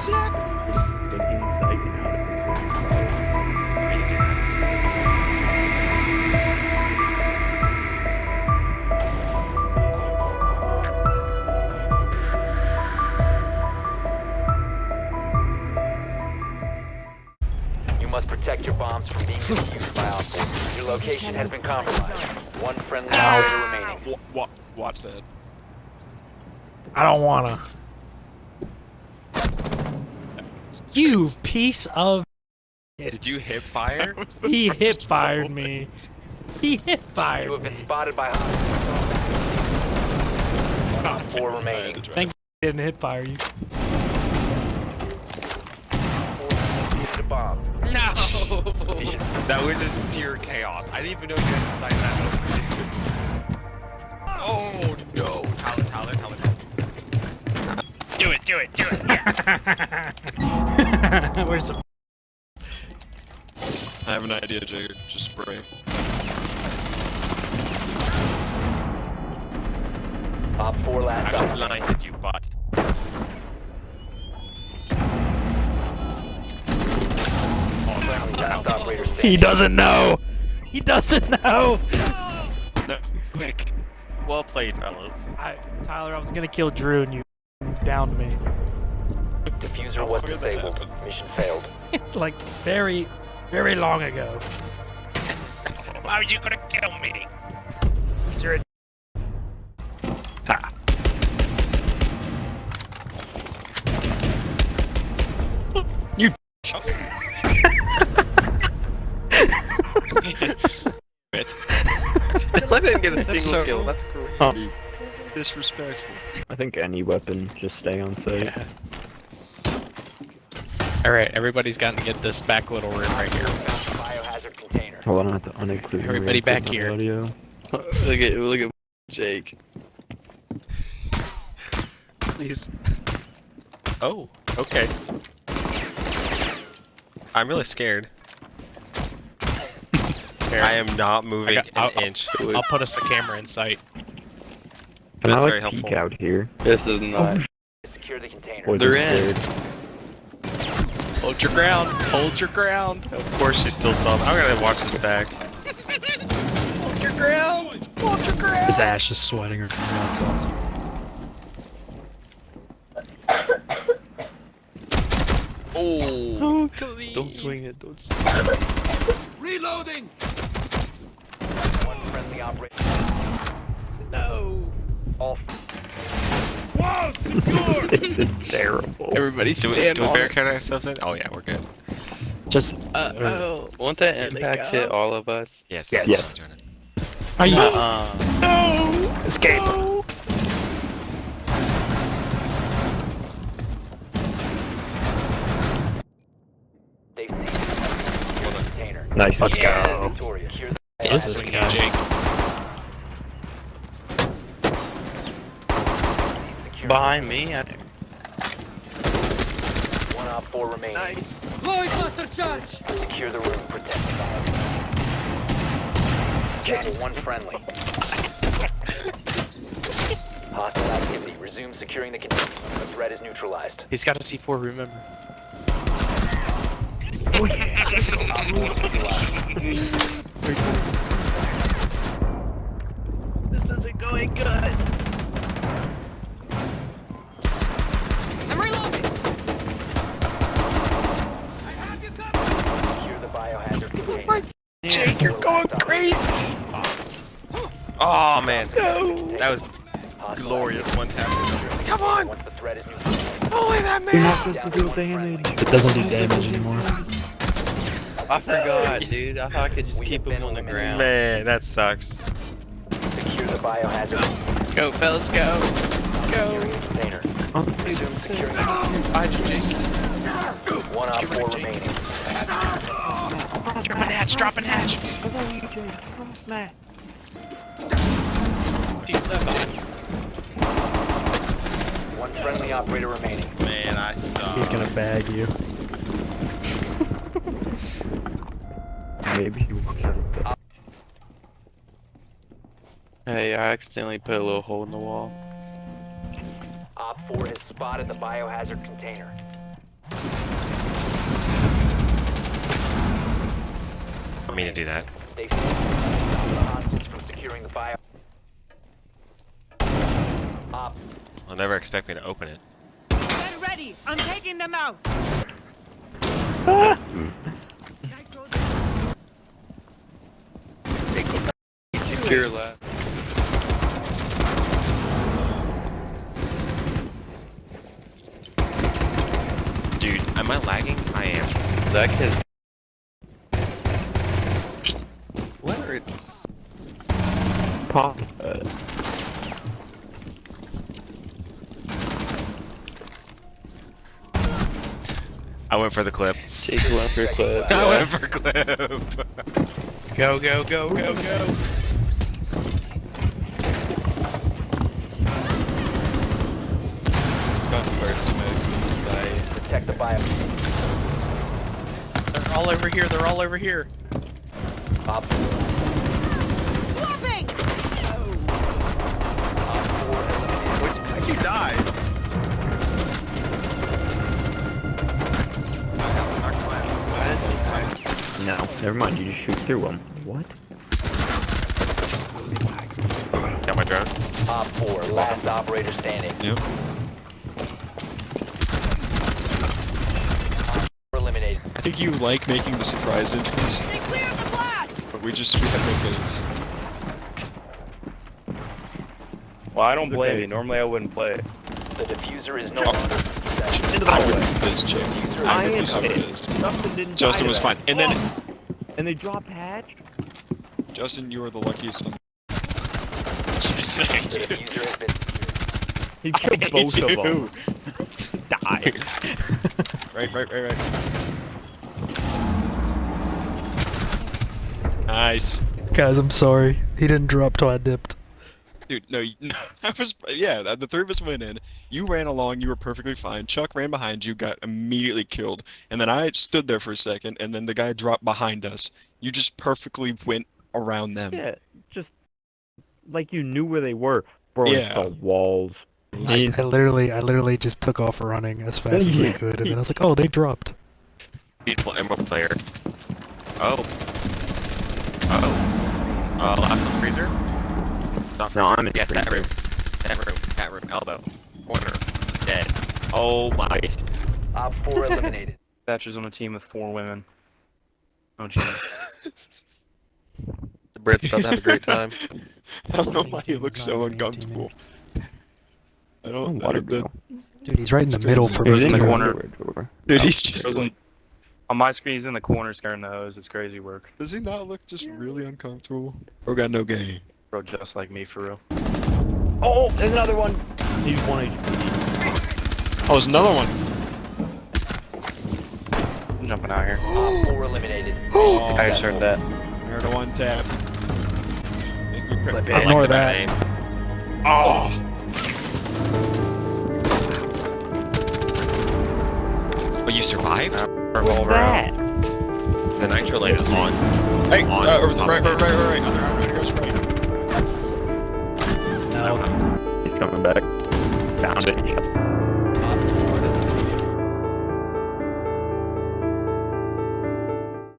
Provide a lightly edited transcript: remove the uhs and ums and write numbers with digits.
What's happening? Thinking sight and out You must protect your bombs from being defused by hostiles. Your location has been compromised. One friendly operator remaining. Watch that. I don't wanna. You piece of shit. Did you hip fire? He hip fired me. He hip fired You have me. been spotted by hostiles. One on four remaining. Thank you didn't hip fire you. The bomb. No! That was just pure chaos. I didn't even know you had to sign that over. Oh no! Tyler. Do it. Where's the... I have an idea, Jagger. Just spray. Op 4 last I op. blinded you, but. Last operator standing. He doesn't know. He doesn't know. No, quick. Well played, fellas. Tyler, I was gonna kill Drew and you downed me. Diffuser was disabled. Mission failed. Like very, very long ago. How are you gonna kill me? You're a Ha. You. Bit. I didn't get a That's single so- kill. That's great. Huh. Disrespectful. I think any weapon just stay on site. Yeah. Alright, everybody's got to get this back little room right here. Biohazard container. Hold on, I have to uninclude Everybody your back input here. audio. look at Jake. Please. Oh, okay. I'm really scared. I am not moving I'll- an inch. I'll put us a camera in sight. Can I That's like very peek helpful. out here? This is not. Secure the container. Boys, They're I'm in. scared. Hold your ground. Hold your ground. Of course she's still sub. I'm gonna watch this back. Hold your ground. Hold your ground. His ash is sweating her nuts off. Oh, Don't swing it. Don't. Reloading! One friendly operator. No. All This is terrible. Everybody do we stand on it. barricade ourselves in? Oh yeah, we're good. Just Oh. Won't that Here they impact go. hit all of us? Yes, Yes. yes. are you No. escape? they've seen the container. Nice. Let's Yeah. go. Victoria. Secure the Is this Swing guy? it, Jake. secure Behind me. One op 4 remaining. Nice. Secure the room. Protect the bomb. Down to one friendly. Hostile activity. Resume securing the container. The threat is neutralized. He's got a C4, remember. Op 4 neutralized. This isn't going good. Secure the biohazard container. Jake, you're going crazy. Oh man, No. that was Hostile glorious one tap. activity. Come on! Once the threat is neutralized. Holy that You're man! not supposed to do damage. It doesn't do damage anymore. I forgot, dude. I thought I could just We keep have been him on the eliminated. ground. Man, that sucks. Secure the biohazard. Go, fellas, go. Securing Go. the container. Resume securing the Behind you, Jake. one op 4 remaining. Dropping hatch, dropping hatch. Dude, left behind you. One friendly operator remaining. Man, I suck. He's gonna bag you. Maybe he walks out of bed. Hey, I accidentally put a little hole in the wall. Op 4 has spotted the biohazard container. I mean to do that. Stay stop the hostiles from securing the bio. Op They'll never expect me to open it. Get ready! I'm taking them out! Secure left. Dude, am I lagging? I am. That kid. What are Pop. I went for the clip. Jake went for a clip? I went for clip. Go, go, go, go, go. Gun first, smoke. Bye. protect the bio. They're all over here. They're all over here. Op 4. Swapping! Op 4 eliminated. How'd you die? No, never mind. You just shoot through them. What? Got my drone. Op 4, last operator standing. Yep. Eliminated. I think you like making the surprise entrance, They cleared the blast! but we have no faith. Well, I don't blame you. Normally I wouldn't play it. The diffuser is no longer in possession. Into the I hallway. wouldn't be pissed, Jake. I would be so pissed. Justin didn't Justin die was to fine. that. And then, And they dropped hatch? Justin, you are the luckiest. The diffuser has been secured. He killed both of them. Die. Right. Nice. Guys, I'm sorry. He didn't drop till I dipped. Dude, no, the three of us went in. You ran along, you were perfectly fine. Chuck ran behind you, got immediately killed. And then I stood there for a second, and then the guy dropped behind us. You just perfectly went around them. Yeah, just like you knew where they were. Bro, Yeah. it's the walls. I literally just took off running as fast as I could, and then I was like, oh, they dropped. Beautiful emerald player. Oh. Last one freezer? Not No, I'm in yes, that freezer. room. That room. Elbow. Corner. Dead. Oh my. Op 4 eliminated. Thatcher's on a team with 4 women. Oh jeez. The Brit's about to have a great time. I don't know why he 18 looks is so not an 18 uncomfortable. I Oh, don't water know. girl. Dude, he's right in the middle for He's most in of the the corner. Dude, he's just Goes like, in- On my screen, he's in the corner scaring the hose. It's crazy work. does he not look just really uncomfortable? Or got no game? Bro, just like me for real. Oh, there's another one. He's 1 HP. Oh, there's another one. I'm jumping out here. Op 4 eliminated. I just heard that. Here to one tap. Make me prep. I Ignore like the that. name. Oh! But you survived? Roll around. The nitro light is on. Hey, On over the top right. of it. Other goes right. No. He's coming back. Found it.